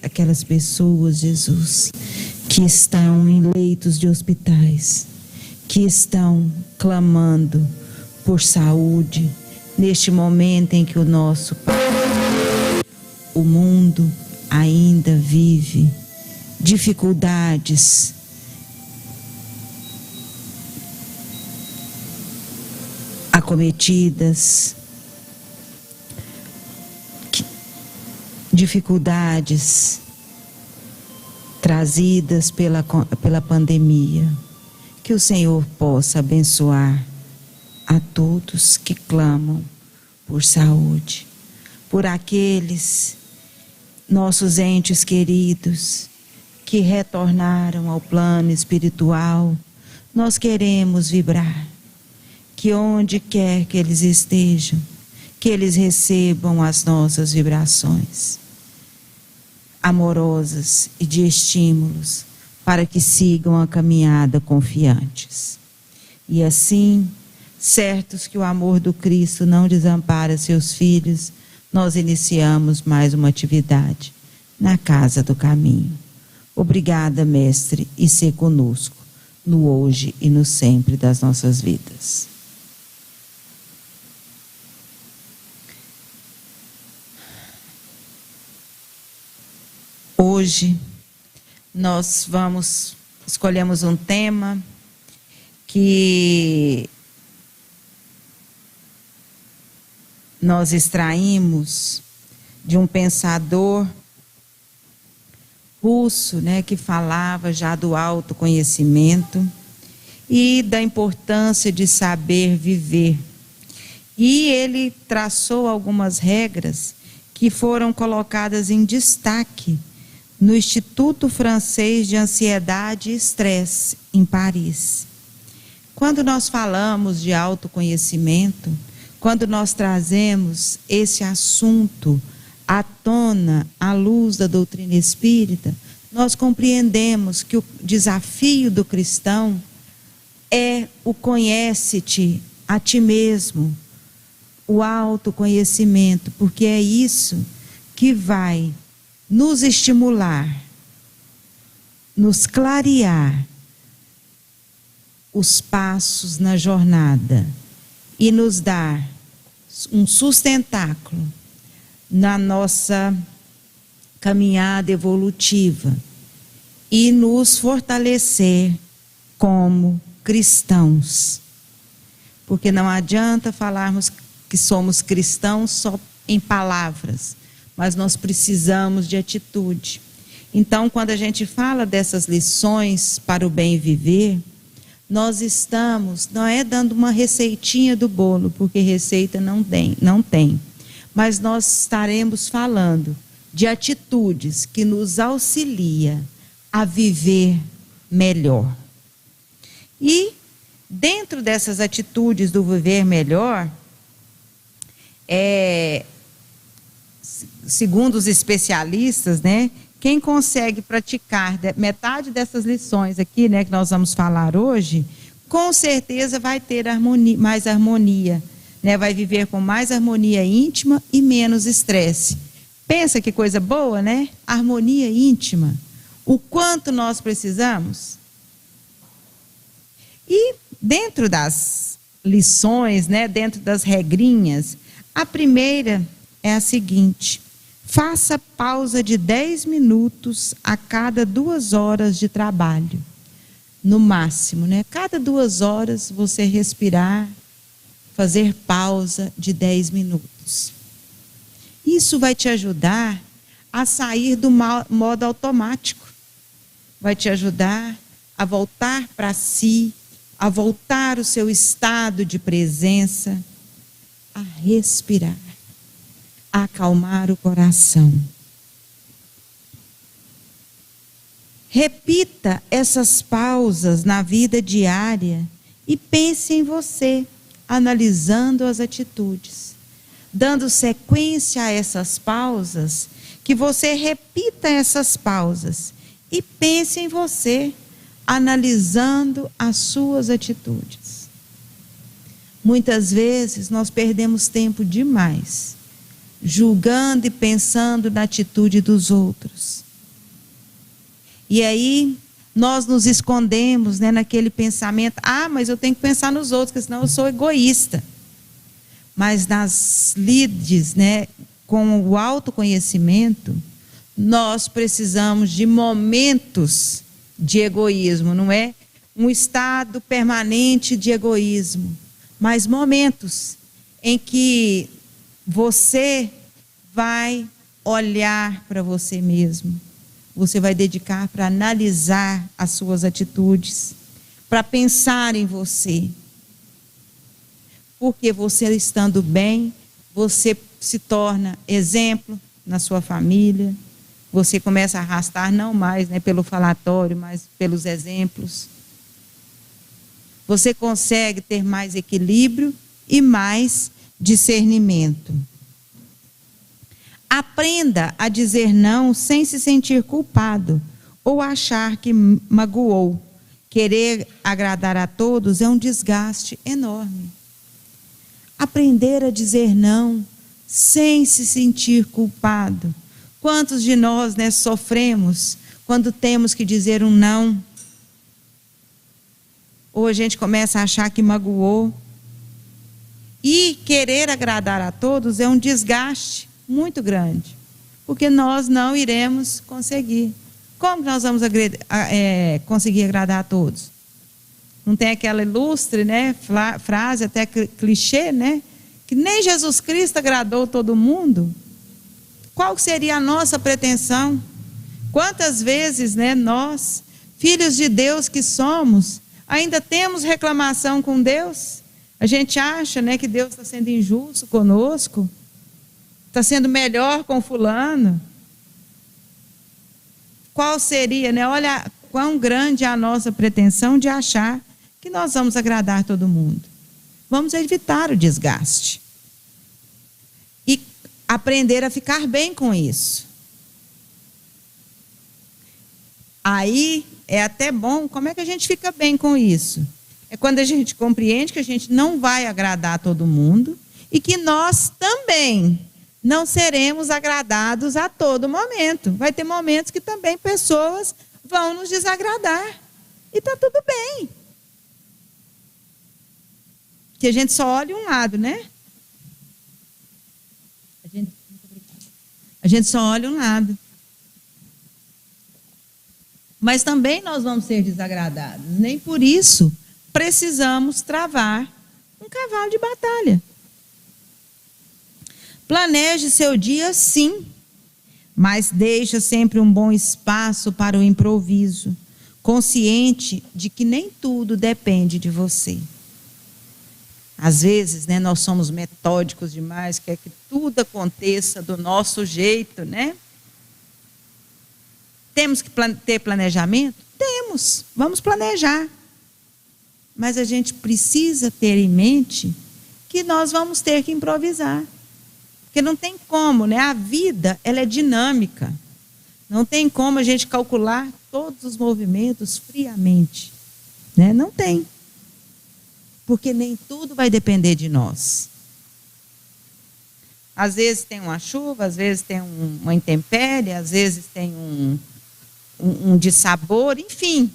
Aquelas pessoas, Jesus, que estão em leitos de hospitais, que estão clamando por saúde, neste momento em que o mundo ainda vive dificuldades acometidas, dificuldades trazidas pela pandemia. Que o Senhor possa abençoar a todos que clamam por saúde, por aqueles nossos entes queridos que retornaram ao plano espiritual, nós queremos vibrar, que onde quer que eles estejam, que eles recebam as nossas vibrações amorosas e de estímulos, para que sigam a caminhada confiantes. E assim, certos que o amor do Cristo não desampara seus filhos, nós iniciamos mais uma atividade na Casa do Caminho. Obrigada, Mestre, e ser conosco no hoje e no sempre das nossas vidas. Hoje nós escolhemos um tema que nós extraímos de um pensador russo, né, que falava já do autoconhecimento e da importância de saber viver. E ele traçou algumas regras que foram colocadas em destaque no Instituto Francês de Ansiedade e Estresse, em Paris. Quando nós falamos de autoconhecimento, quando nós trazemos esse assunto à tona, à luz da doutrina espírita, nós compreendemos que o desafio do cristão é o conhece-te a ti mesmo, o autoconhecimento, porque é isso que vai nos estimular, nos clarear os passos na jornada e nos dar um sustentáculo na nossa caminhada evolutiva e nos fortalecer como cristãos. Porque não adianta falarmos que somos cristãos só em palavras, mas nós precisamos de atitude. Então, quando a gente fala dessas lições para o bem viver, nós estamos, não é dando uma receitinha do bolo, porque receita não tem, mas nós estaremos falando de atitudes que nos auxilia a viver melhor. E dentro dessas atitudes do viver melhor, segundo os especialistas, né, quem consegue praticar metade dessas lições aqui, né, que nós vamos falar hoje, com certeza vai ter mais harmonia, né, vai viver com mais harmonia íntima e menos estresse. Pensa que coisa boa, né? Harmonia íntima. O quanto nós precisamos? E dentro das lições, né, dentro das regrinhas, a primeira é a seguinte: faça pausa de 10 minutos a cada 2 horas de trabalho. No máximo, né? Cada 2 horas você respirar, fazer pausa de 10 minutos. Isso vai te ajudar a sair do modo automático. Vai te ajudar a voltar para si, a voltar ao seu estado de presença, a respirar, a acalmar o coração. Repita essas pausas na vida diária e pense em você, analisando as atitudes. Dando sequência a essas pausas, que você repita essas pausas e pense em você, analisando as suas atitudes. Muitas vezes nós perdemos tempo demais, julgando e pensando na atitude dos outros. E aí nós nos escondemos, né, naquele pensamento: mas eu tenho que pensar nos outros, porque senão eu sou egoísta. Mas nas lides, né, com o autoconhecimento, nós precisamos de momentos de egoísmo, não é um estado permanente de egoísmo, mas momentos em que você vai olhar para você mesmo, você vai dedicar para analisar as suas atitudes, para pensar em você. Porque você estando bem, você se torna exemplo na sua família, você começa a arrastar não mais, né, pelo falatório, mas pelos exemplos. Você consegue ter mais equilíbrio e mais discernimento. Aprenda a dizer não sem se sentir culpado ou achar que magoou. Querer agradar a todos é um desgaste enorme. Aprender a dizer não sem se sentir culpado. Quantos de nós, né, sofremos quando temos que dizer um não? Ou a gente começa a achar que magoou. E querer agradar a todos é um desgaste muito grande, porque nós não iremos conseguir. Como nós vamos conseguir agradar a todos? Não tem aquela ilustre, né, frase, até clichê, né, que nem Jesus Cristo agradou todo mundo? Qual seria a nossa pretensão? Quantas vezes, né, nós, filhos de Deus que somos, ainda temos reclamação com Deus? A gente acha, né, que Deus está sendo injusto conosco, está sendo melhor com fulano. Qual seria, né? Olha quão grande é a nossa pretensão de achar que nós vamos agradar todo mundo. Vamos evitar o desgaste. E aprender a ficar bem com isso. Aí é até bom, como é que a gente fica bem com isso? É quando a gente compreende que a gente não vai agradar todo mundo e que nós também não seremos agradados a todo momento. Vai ter momentos que também pessoas vão nos desagradar. E está tudo bem. Porque a gente só olha um lado, né? A gente só olha um lado. Mas também nós vamos ser desagradados. Nem por isso precisamos travar um cavalo de batalha. Planeje seu dia, sim, mas deixa sempre um bom espaço para o improviso, consciente de que nem tudo depende de você. Às vezes, né, nós somos metódicos demais, quer que tudo aconteça do nosso jeito, né? Temos que ter planejamento? Temos, vamos planejar. Mas a gente precisa ter em mente que nós vamos ter que improvisar. Porque não tem como, né? A vida, ela é dinâmica. Não tem como a gente calcular todos os movimentos friamente, né? Não tem. Porque nem tudo vai depender de nós. Às vezes tem uma chuva, às vezes tem uma intempérie, às vezes tem um dissabor, enfim.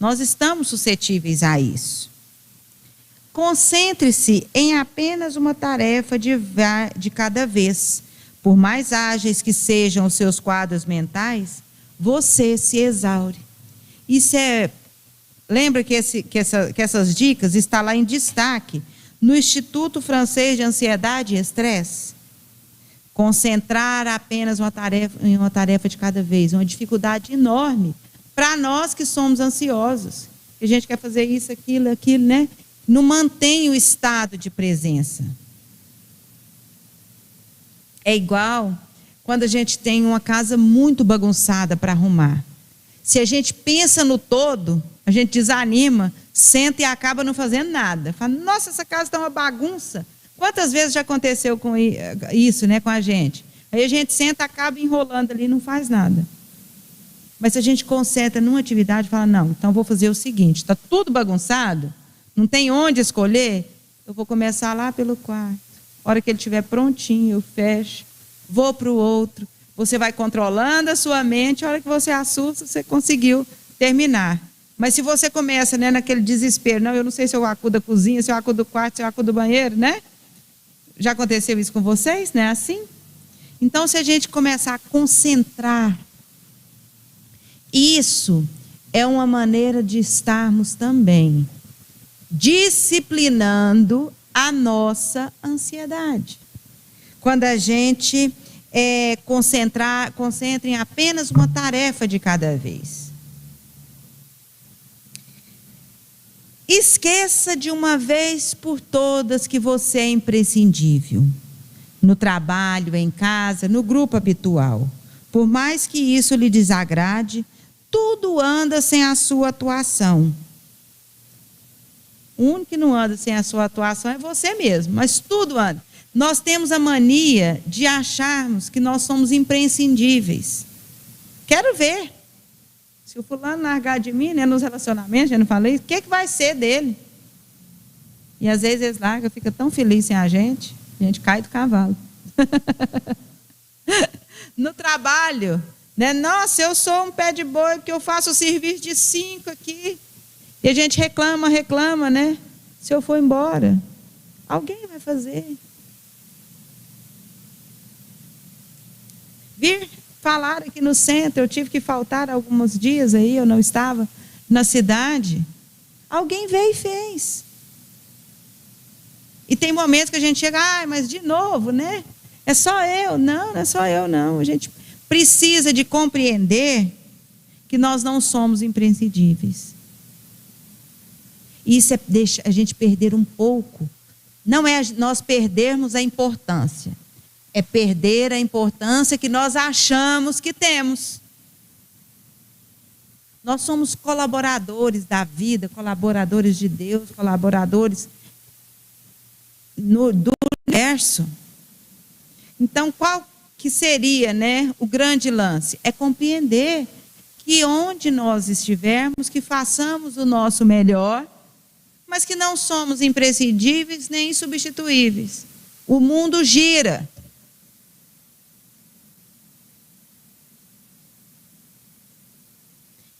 Nós estamos suscetíveis a isso. Concentre-se em apenas uma tarefa de cada vez. Por mais ágeis que sejam os seus quadros mentais, você se exaure. Isso é... Lembra que essas dicas estão lá em destaque no Instituto Francês de Ansiedade e Estresse? Concentrar apenas em uma tarefa de cada vez, uma dificuldade enorme para nós que somos ansiosos. Que a gente quer fazer isso, aquilo, né? Não mantém o estado de presença. É igual quando a gente tem uma casa muito bagunçada para arrumar. Se a gente pensa no todo, a gente desanima, senta e acaba não fazendo nada. Fala, nossa, essa casa está uma bagunça. Quantas vezes já aconteceu com isso, né, com a gente? Aí a gente senta, acaba enrolando ali e não faz nada. Mas se a gente concentra numa atividade e fala, não, então vou fazer o seguinte, está tudo bagunçado, não tem onde escolher, eu vou começar lá pelo quarto. A hora que ele estiver prontinho, eu fecho, vou para o outro. Você vai controlando a sua mente, a hora que você assusta, você conseguiu terminar. Mas se você começa, né, naquele desespero, não, eu não sei se eu acudo da cozinha, se eu acudo do quarto, se eu acudo do banheiro, né? Já aconteceu isso com vocês, né? Assim? Então, se a gente começar a concentrar, isso é uma maneira de estarmos também disciplinando a nossa ansiedade. Quando a gente concentra em apenas uma tarefa de cada vez. Esqueça de uma vez por todas que você é imprescindível. No trabalho, em casa, no grupo habitual. Por mais que isso lhe desagrade, tudo anda sem a sua atuação. O único que não anda sem a sua atuação é você mesmo, mas tudo anda. Nós temos a mania de acharmos que nós somos imprescindíveis. Quero ver. Se o fulano largar de mim, né, nos relacionamentos, já não falei, o que vai ser dele? E às vezes eles largam, fica tão feliz sem a gente cai do cavalo. No trabalho, né? Nossa, eu sou um pé de boi, porque eu faço o serviço de 5 aqui. E a gente reclama, né? Se eu for embora, alguém vai fazer. Vir falar aqui no centro, eu tive que faltar alguns dias aí, eu não estava na cidade. Alguém veio e fez. E tem momentos que a gente chega, mas de novo, né? É só eu. Não é só eu, não. A gente precisa de compreender que nós não somos imprescindíveis. Isso deixa a gente perder um pouco. Não é nós perdermos a importância. É perder a importância que nós achamos que temos. Nós somos colaboradores da vida, colaboradores de Deus, colaboradores do universo. Então, qual que seria, né, o grande lance? É compreender que onde nós estivermos, que façamos o nosso melhor, mas que não somos imprescindíveis nem insubstituíveis. O mundo gira.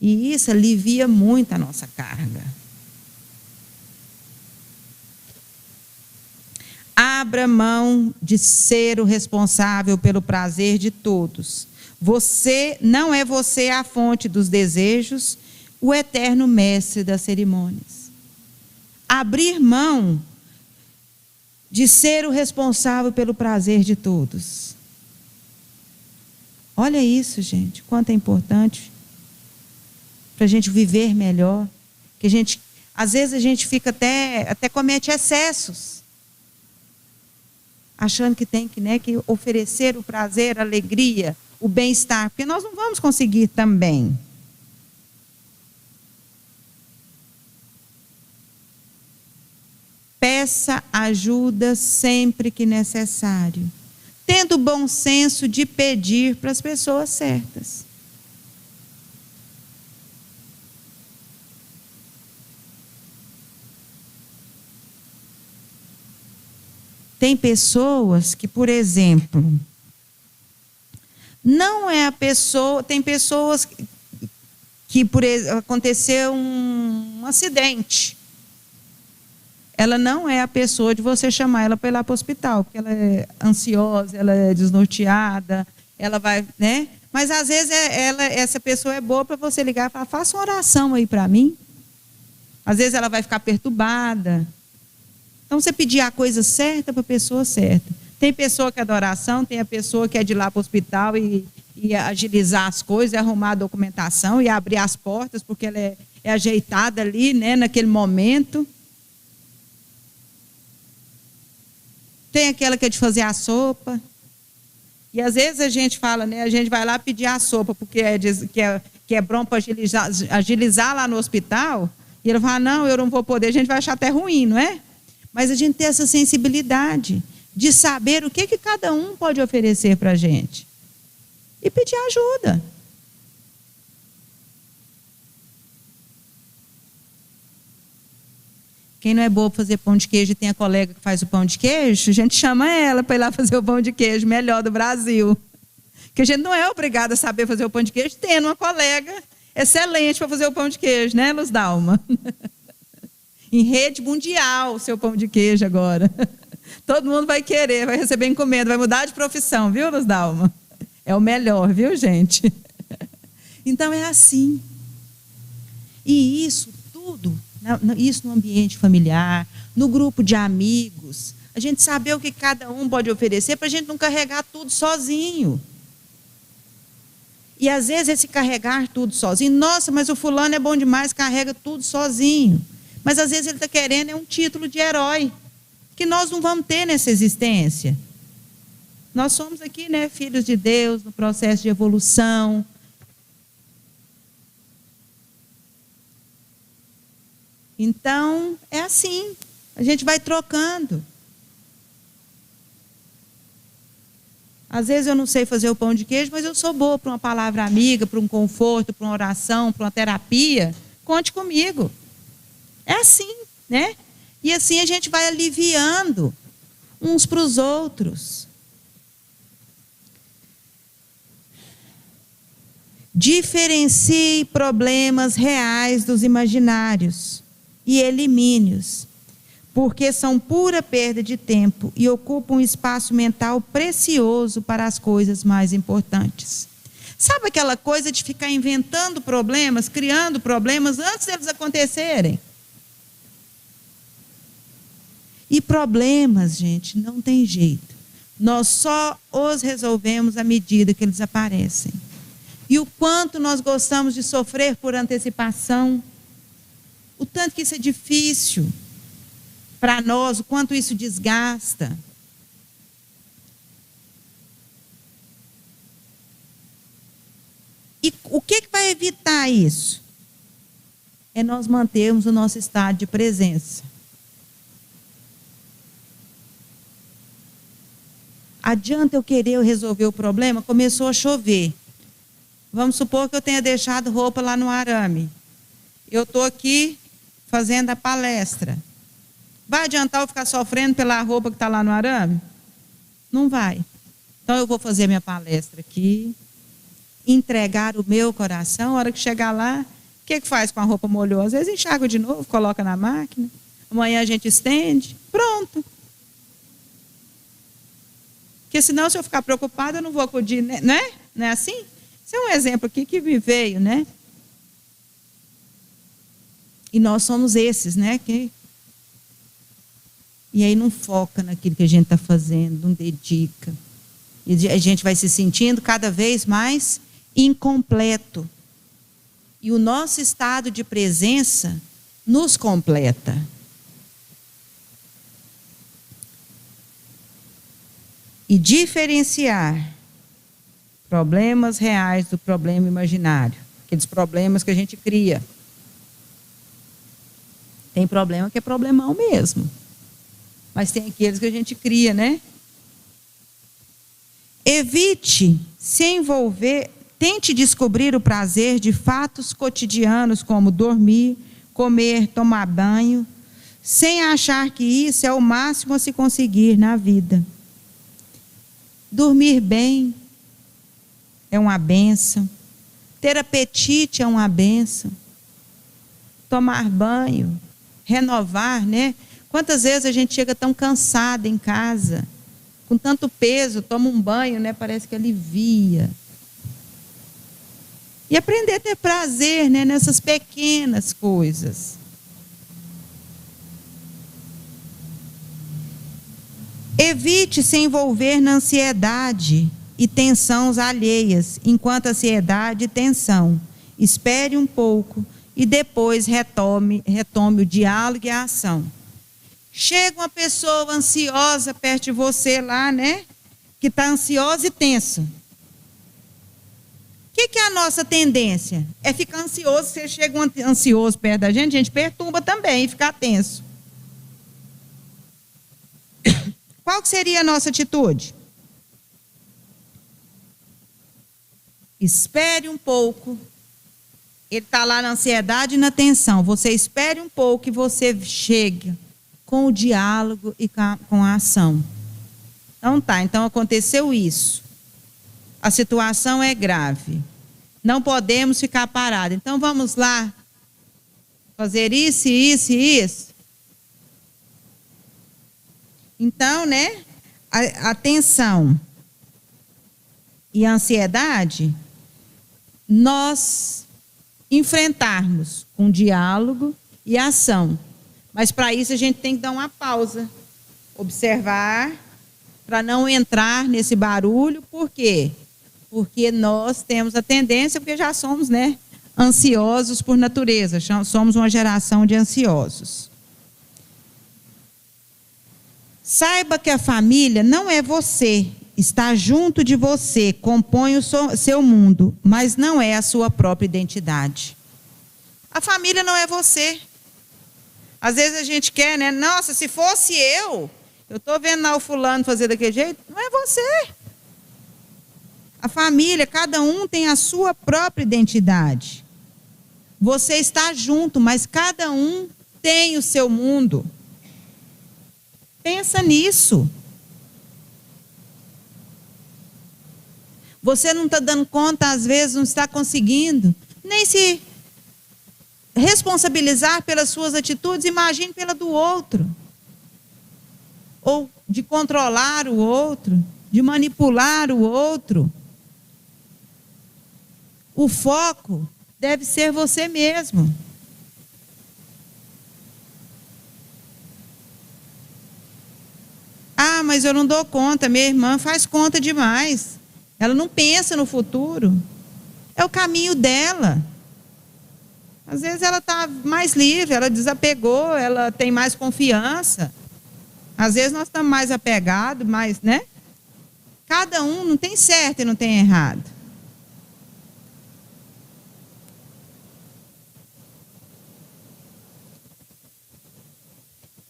E isso alivia muito a nossa carga. Abra mão de ser o responsável pelo prazer de todos. Não é você a fonte dos desejos, o eterno mestre das cerimônias. Abrir mão de ser o responsável pelo prazer de todos. Olha isso, gente, quanto é importante para a gente viver melhor. Que às vezes a gente fica até comete excessos, achando que tem que oferecer o prazer, a alegria, o bem-estar, porque nós não vamos conseguir também. Peça ajuda sempre que necessário, tendo o bom senso de pedir para as pessoas certas. Tem pessoas que, por exemplo, não é a pessoa... Tem pessoas que aconteceu um acidente. Ela não é a pessoa de você chamar ela para ir lá para o hospital, porque ela é ansiosa, ela é desnorteada, ela vai, né? Mas às vezes essa pessoa é boa para você ligar e falar, faça uma oração aí para mim. Às vezes ela vai ficar perturbada. Então, você pedir a coisa certa para a pessoa certa. Tem pessoa que é da oração, tem a pessoa que é de ir lá para o hospital e agilizar as coisas, arrumar a documentação e abrir as portas, porque ela é ajeitada ali, né, naquele momento. Tem aquela que é de fazer a sopa. E às vezes a gente fala, né, a gente vai lá pedir a sopa, porque é bom para agilizar lá no hospital. E ele fala, não, eu não vou poder, a gente vai achar até ruim, não é? Mas a gente tem essa sensibilidade de saber o que cada um pode oferecer para a gente. E pedir ajuda. Quem não é boa para fazer pão de queijo e tem a colega que faz o pão de queijo, a gente chama ela para ir lá fazer o pão de queijo melhor do Brasil. Porque a gente não é obrigada a saber fazer o pão de queijo tendo uma colega excelente para fazer o pão de queijo, né, Luz Dalma? Em rede mundial o seu pão de queijo agora. Todo mundo vai querer, vai receber encomenda, vai mudar de profissão, viu, Luz Dalma? É o melhor, viu, gente? Então é assim. E isso tudo, isso no ambiente familiar, no grupo de amigos, a gente saber o que cada um pode oferecer para a gente não carregar tudo sozinho. E às vezes esse carregar tudo sozinho, nossa, mas o fulano é bom demais, carrega tudo sozinho. Mas às vezes ele está querendo um título de herói, que nós não vamos ter nessa existência. Nós somos aqui, né, filhos de Deus, no processo de evolução. Então, é assim, a gente vai trocando. Às vezes eu não sei fazer o pão de queijo, mas eu sou boa para uma palavra amiga, para um conforto, para uma oração, para uma terapia. Conte comigo. É assim, né? E assim a gente vai aliviando uns para os outros. Diferencie problemas reais dos imaginários e elimine-os, porque são pura perda de tempo e ocupam um espaço mental precioso para as coisas mais importantes. Sabe aquela coisa de ficar inventando problemas, criando problemas antes deles acontecerem? E problemas, gente, não tem jeito. Nós só os resolvemos à medida que eles aparecem. E o quanto nós gostamos de sofrer por antecipação, o tanto que isso é difícil para nós, o quanto isso desgasta. E o que vai evitar isso? É nós mantermos o nosso estado de presença. Adianta eu querer resolver o problema? Começou a chover. Vamos supor que eu tenha deixado roupa lá no arame. Eu estou aqui fazendo a palestra. Vai adiantar eu ficar sofrendo pela roupa que está lá no arame? Não vai. Então eu vou fazer minha palestra aqui, entregar o meu coração. A hora que chegar lá, o que faz com a roupa molhou? Às vezes enxágua de novo, coloca na máquina. Amanhã a gente estende. Pronto. Porque senão, se eu ficar preocupada, eu não vou acudir, né? Não é assim? Esse é um exemplo aqui que me veio, né? E nós somos esses, né? E aí não foca naquilo que a gente está fazendo, não dedica. E a gente vai se sentindo cada vez mais incompleto. E o nosso estado de presença nos completa. E diferenciar problemas reais do problema imaginário. Aqueles problemas que a gente cria. Tem problema que é problemão mesmo. Mas tem aqueles que a gente cria, né? Evite se envolver, tente descobrir o prazer de fatos cotidianos como dormir, comer, tomar banho, sem achar que isso é o máximo a se conseguir na vida. Dormir bem é uma bênção. Ter apetite é uma bênção. Tomar banho, renovar, né? Quantas vezes a gente chega tão cansada em casa, com tanto peso, toma um banho, né? Parece que alivia. E aprender a ter prazer, né? Nessas pequenas coisas. Evite se envolver na ansiedade e tensões alheias, enquanto ansiedade e tensão. Espere um pouco e depois retome o diálogo e a ação. Chega uma pessoa ansiosa perto de você lá, né? Que está ansiosa e tensa. O que é a nossa tendência? É ficar ansioso. Se chega um ansioso perto da gente perturba também e ficar tenso. Qual que seria a nossa atitude? Espere um pouco. Ele está lá na ansiedade e na tensão. Você espere um pouco e você chega com o diálogo e com a ação. Então aconteceu isso. A situação é grave. Não podemos ficar parados. Então vamos lá fazer isso, isso e isso. Então, né, a tensão e a ansiedade, nós enfrentarmos com diálogo e ação. Mas para isso a gente tem que dar uma pausa, observar, para não entrar nesse barulho. Por quê? Porque nós temos a tendência, porque já somos, né, ansiosos por natureza, somos uma geração de ansiosos. Saiba que a família não é você está junto de você, compõe o seu mundo, mas não é a sua própria identidade. A família não é você. Às vezes a gente quer, né? Nossa, se fosse eu estou vendo lá o fulano fazer daquele jeito. Não é você. A família, cada um tem a sua própria identidade. Você está junto, mas cada um tem o seu mundo. Pensa nisso. Você não está dando conta, às vezes, não está conseguindo nem se responsabilizar pelas suas atitudes, imagine pela do outro. Ou de controlar o outro, de manipular o outro. O foco deve ser você mesmo. Ah, mas eu não dou conta, minha irmã faz conta demais. Ela não pensa no futuro. É o caminho dela. Às vezes ela está mais livre, ela desapegou, ela tem mais confiança. Às vezes nós estamos mais apegados, mais, né? Cada um não tem certo e não tem errado.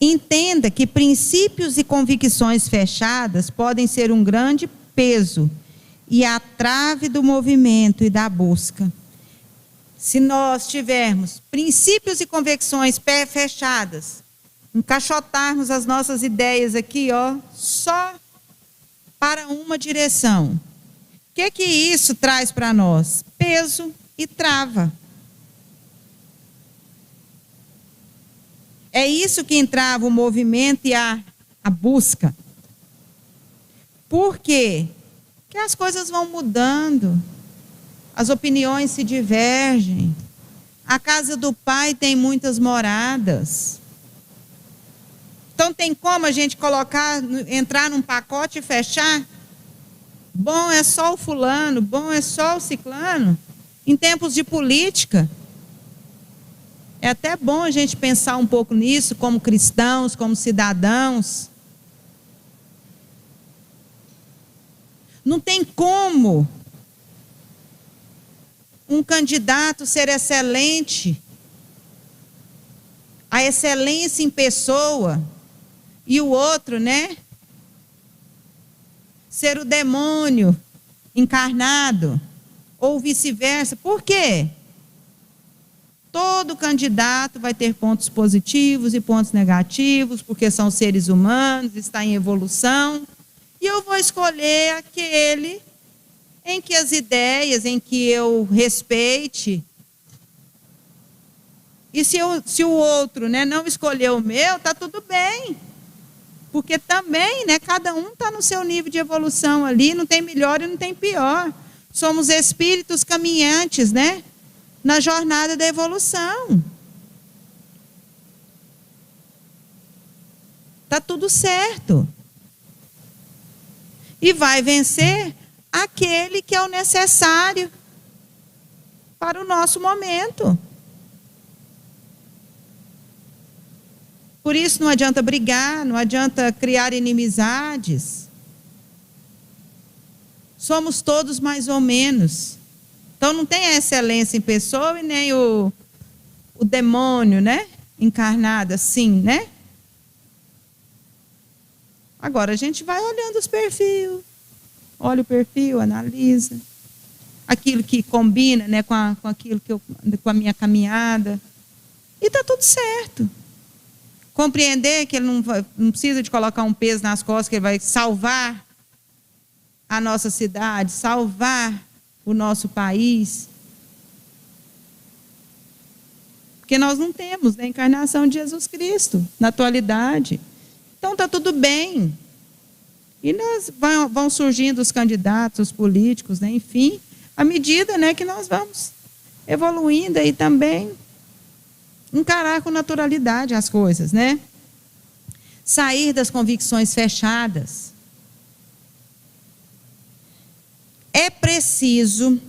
Entenda que princípios e convicções fechadas podem ser um grande peso e a trave do movimento e da busca. Se nós tivermos princípios e convicções fechadas, encaixotarmos as nossas ideias aqui, só para uma direção, o que isso traz para nós? Peso e trava. É isso que entrava o movimento e a busca. Por quê? Porque as coisas vão mudando, as opiniões se divergem. A casa do Pai tem muitas moradas. Então tem como a gente entrar num pacote e fechar? Bom é só o fulano, bom é só o ciclano. Em tempos de política, é até bom a gente pensar um pouco nisso, como cristãos, como cidadãos. Não tem como um candidato ser excelente, a excelência em pessoa, e o outro, né? Ser o demônio encarnado, ou vice-versa. Por quê? Todo candidato vai ter pontos positivos e pontos negativos, porque são seres humanos, está em evolução. E eu vou escolher aquele em que as ideias, em que eu respeite. E se o outro, né, não escolher o meu, está tudo bem. Porque também, né, cada um está no seu nível de evolução ali, não tem melhor e não tem pior. Somos espíritos caminhantes, né? Na jornada da evolução. Está tudo certo. E vai vencer aquele que é o necessário para o nosso momento. Por isso não adianta brigar, não adianta criar inimizades. Somos todos mais ou menos. Então não tem a excelência em pessoa e nem o demônio, né? Encarnado assim, né? Agora a gente vai olhando os perfis. Olha o perfil, analisa. Aquilo que combina, né, com aquilo com a minha caminhada. E está tudo certo. Compreender que ele não precisa de colocar um peso nas costas, que ele vai salvar a nossa cidade, salvar o nosso país. Porque nós não temos, né, a encarnação de Jesus Cristo na atualidade. Então está tudo bem. E vão surgindo os candidatos, os políticos, né, enfim, à medida, né, que nós vamos evoluindo aí também, encarar com naturalidade as coisas, né? Sair das convicções fechadas. É preciso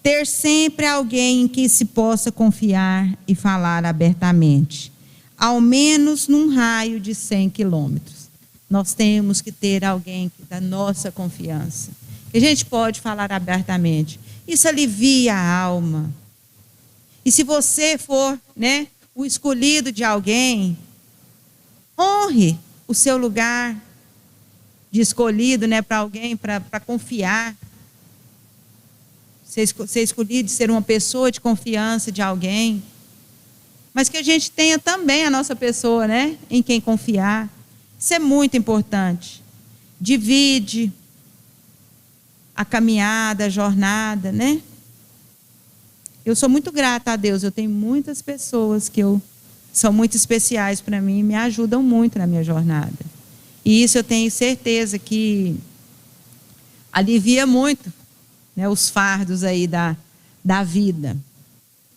ter sempre alguém em que se possa confiar e falar abertamente, ao menos num raio de 100 quilômetros. Nós temos que ter alguém da nossa confiança. Que a gente pode falar abertamente. Isso alivia a alma. E se você for, né, o escolhido de alguém, honre o seu lugar de escolhido, né, para alguém, para confiar. Ser escolhido de ser uma pessoa de confiança de alguém. Mas que a gente tenha também a nossa pessoa, né, em quem confiar. Isso é muito importante. Divide a caminhada, a jornada, né? Eu sou muito grata a Deus. Eu tenho muitas pessoas que são muito especiais para mim e me ajudam muito na minha jornada. E isso eu tenho certeza que alivia muito, né, os fardos aí da vida.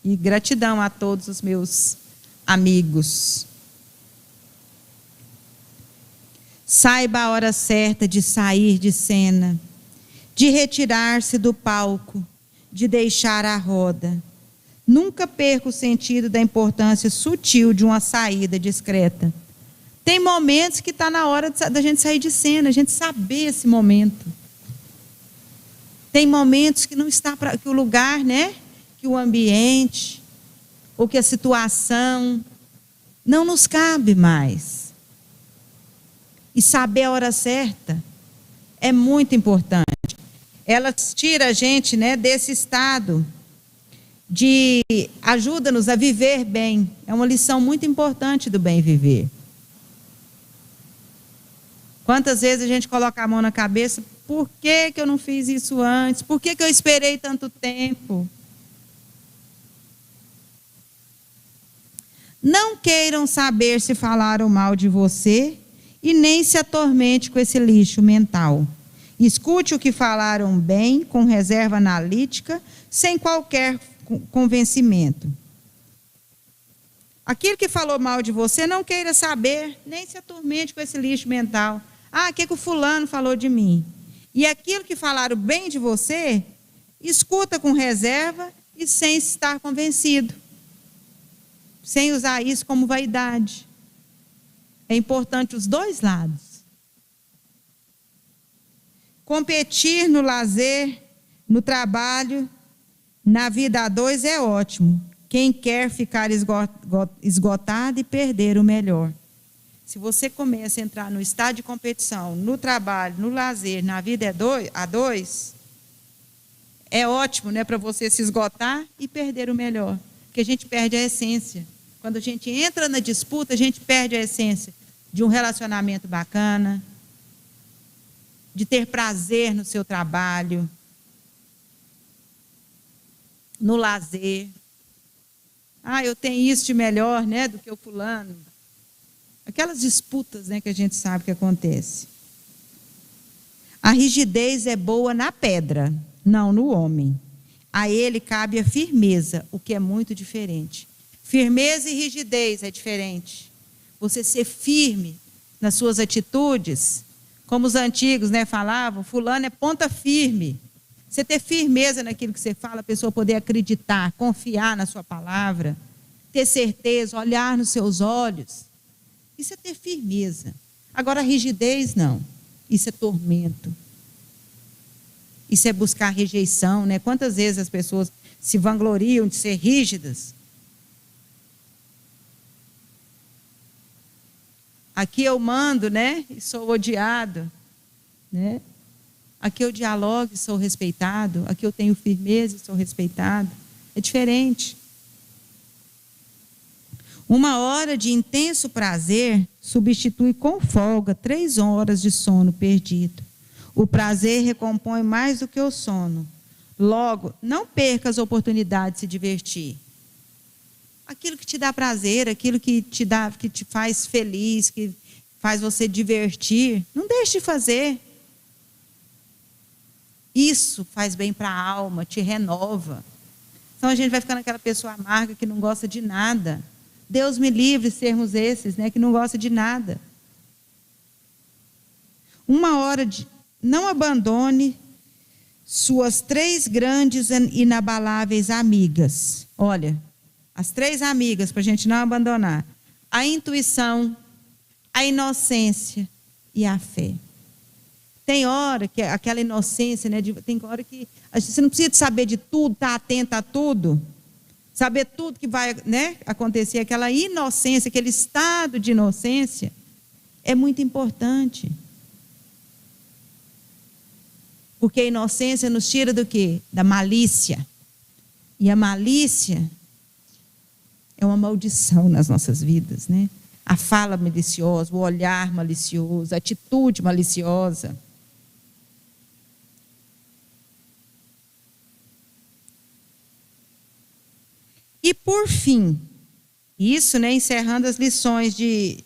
E gratidão a todos os meus amigos. Saiba a hora certa de sair de cena, de retirar-se do palco, de deixar a roda. Nunca perca o sentido da importância sutil de uma saída discreta. Tem momentos que está na hora da gente sair de cena, a gente saber esse momento. Tem momentos que não está que o lugar, né, que o ambiente ou que a situação não nos cabe mais. E saber a hora certa é muito importante. Ela tira a gente, né, desse estado ajuda-nos a viver bem. É uma lição muito importante do bem viver. Quantas vezes a gente coloca a mão na cabeça, por que eu não fiz isso antes? Por que eu esperei tanto tempo? Não queiram saber se falaram mal de você e nem se atormente com esse lixo mental. Escute o que falaram bem, com reserva analítica, sem qualquer convencimento. Aquilo que falou mal de você, não queira saber, nem se atormente com esse lixo mental. Ah, o que o fulano falou de mim? E aquilo que falaram bem de você, escuta com reserva e sem estar convencido. Sem usar isso como vaidade. É importante os dois lados. Competir no lazer, no trabalho, na vida a dois é ótimo. Quem quer ficar esgotado e perder o melhor. Se você começa a entrar no estado de competição, no trabalho, no lazer, na vida a dois, é ótimo, né, para você se esgotar e perder o melhor. Porque a gente perde a essência. Quando a gente entra na disputa, a gente perde a essência de um relacionamento bacana, de ter prazer no seu trabalho, no lazer. Ah, eu tenho isso de melhor, né, do que o fulano. Aquelas disputas, né, que a gente sabe que acontece. A rigidez é boa na pedra, não no homem. A ele cabe a firmeza, o que é muito diferente. Firmeza e rigidez é diferente. Você ser firme nas suas atitudes, como os antigos, né, falavam, fulano é ponta firme. Você ter firmeza naquilo que você fala, a pessoa poder acreditar, confiar na sua palavra, ter certeza, olhar nos seus olhos. Isso é ter firmeza. Agora, a rigidez, não. Isso é tormento. Isso é buscar rejeição, né? Quantas vezes as pessoas se vangloriam de ser rígidas? Aqui eu mando, né? E sou odiado, né? Aqui eu dialogo e sou respeitado. Aqui eu tenho firmeza e sou respeitado. É diferente. Uma hora de intenso prazer substitui com folga 3 horas de sono perdido. O prazer recompõe mais do que o sono. Logo, não perca as oportunidades de se divertir. Aquilo que te dá prazer, aquilo que te faz feliz, que faz você divertir, não deixe de fazer. Isso faz bem para a alma, te renova. Então a gente vai ficando aquela pessoa amarga que não gosta de nada. Deus me livre de sermos esses, né, que não gosta de nada. Não abandone suas 3 grandes e inabaláveis amigas. Olha, as 3 amigas para a gente não abandonar. A intuição, a inocência e a fé. Tem hora que aquela inocência, né? Tem hora que você não precisa saber de tudo, estar atento a tudo, saber tudo que vai, né, acontecer. Aquela inocência, aquele estado de inocência é muito importante. Porque a inocência nos tira do quê? Da malícia. E a malícia é uma maldição nas nossas vidas, né? A fala maliciosa, o olhar malicioso, a atitude maliciosa. E por fim, isso, né, encerrando as lições de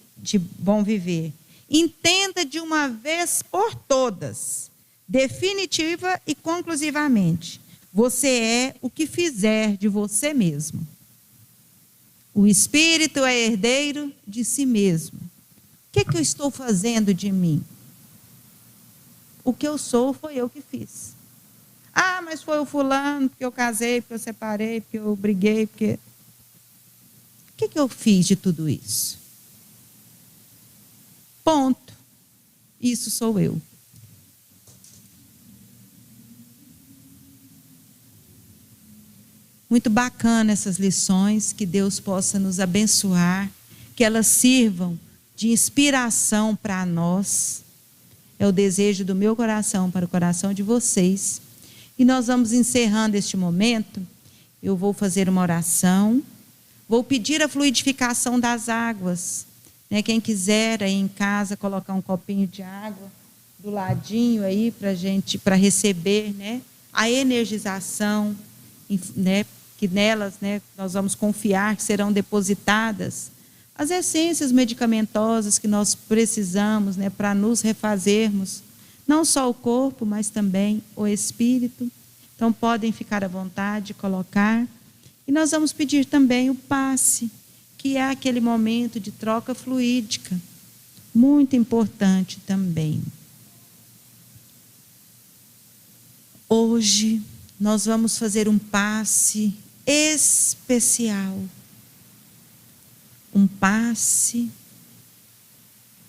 bom viver, entenda de uma vez por todas, definitiva e conclusivamente, você é o que fizer de você mesmo. O espírito é herdeiro de si mesmo. O que eu estou fazendo de mim? O que eu sou foi eu que fiz. Ah, mas foi o fulano, porque eu casei, porque eu separei, porque eu briguei, porque... O que eu fiz de tudo isso? Ponto. Isso sou eu. Muito bacana essas lições, que Deus possa nos abençoar, que elas sirvam de inspiração para nós. É o desejo do meu coração para o coração de vocês. E nós vamos encerrando este momento. Eu vou fazer uma oração, vou pedir a fluidificação das águas, né? Quem quiser aí em casa colocar um copinho de água do ladinho aí para receber, né, a energização, né, que nelas, né, nós vamos confiar que serão depositadas as essências medicamentosas que nós precisamos, né, para nos refazermos, não só o corpo, mas também o espírito. Então podem ficar à vontade de colocar. E nós vamos pedir também o passe, que é aquele momento de troca fluídica, muito importante também. Hoje nós vamos fazer um passe especial. Um passe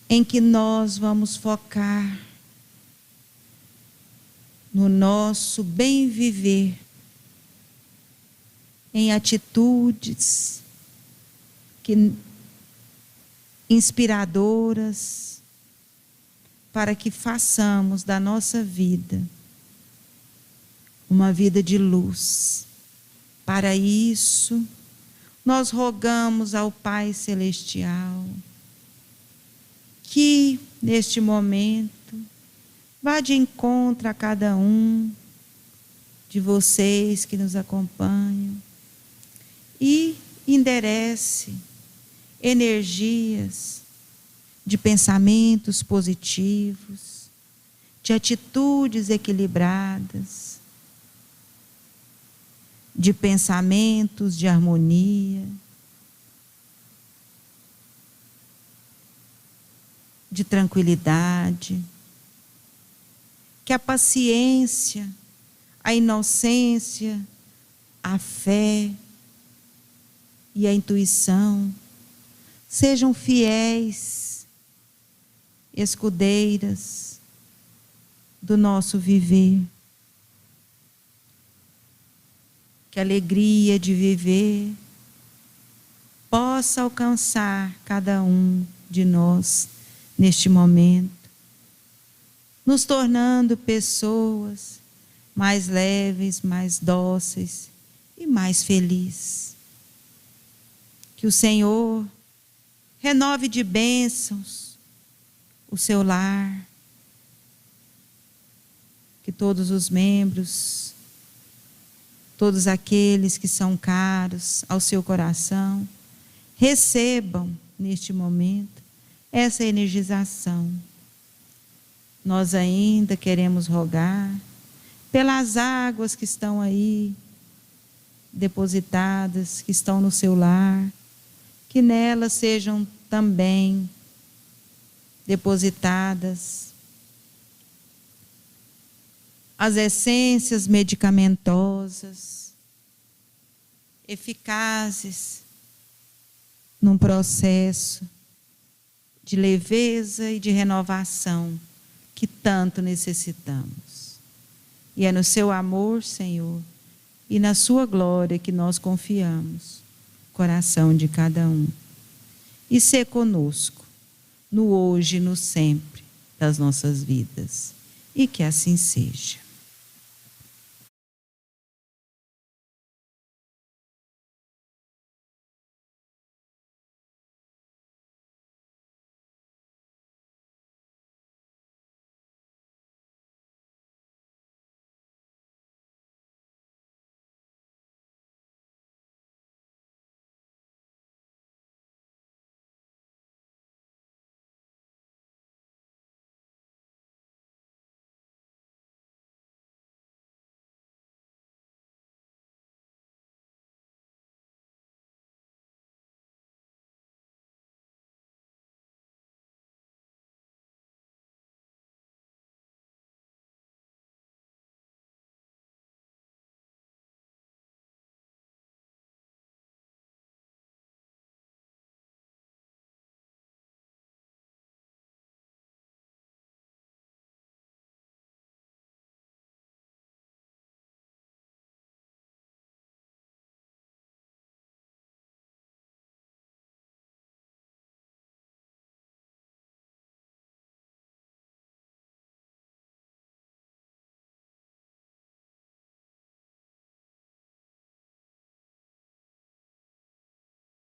em que nós vamos focar no nosso bem viver, em atitudes inspiradoras, para que façamos da nossa vida uma vida de luz. Para isso, nós rogamos ao Pai Celestial que, neste momento, vá de encontro a cada um de vocês que nos acompanham e enderece energias de pensamentos positivos, de atitudes equilibradas, de pensamentos de harmonia, de tranquilidade, que a paciência, a inocência, a fé e a intuição sejam fiéis escudeiras do nosso viver. Que a alegria de viver possa alcançar cada um de nós neste momento, nos tornando pessoas mais leves, mais dóceis e mais felizes. Que o Senhor renove de bênçãos o seu lar, que todos os membros, todos aqueles que são caros ao seu coração, recebam neste momento essa energização. Nós ainda queremos rogar pelas águas que estão aí depositadas, que estão no seu lar, que nelas sejam também depositadas as essências medicamentosas, eficazes num processo de leveza e de renovação que tanto necessitamos. E é no seu amor, Senhor, e na sua glória que nós confiamos, coração de cada um. E ser conosco, no hoje e no sempre das nossas vidas. E que assim seja.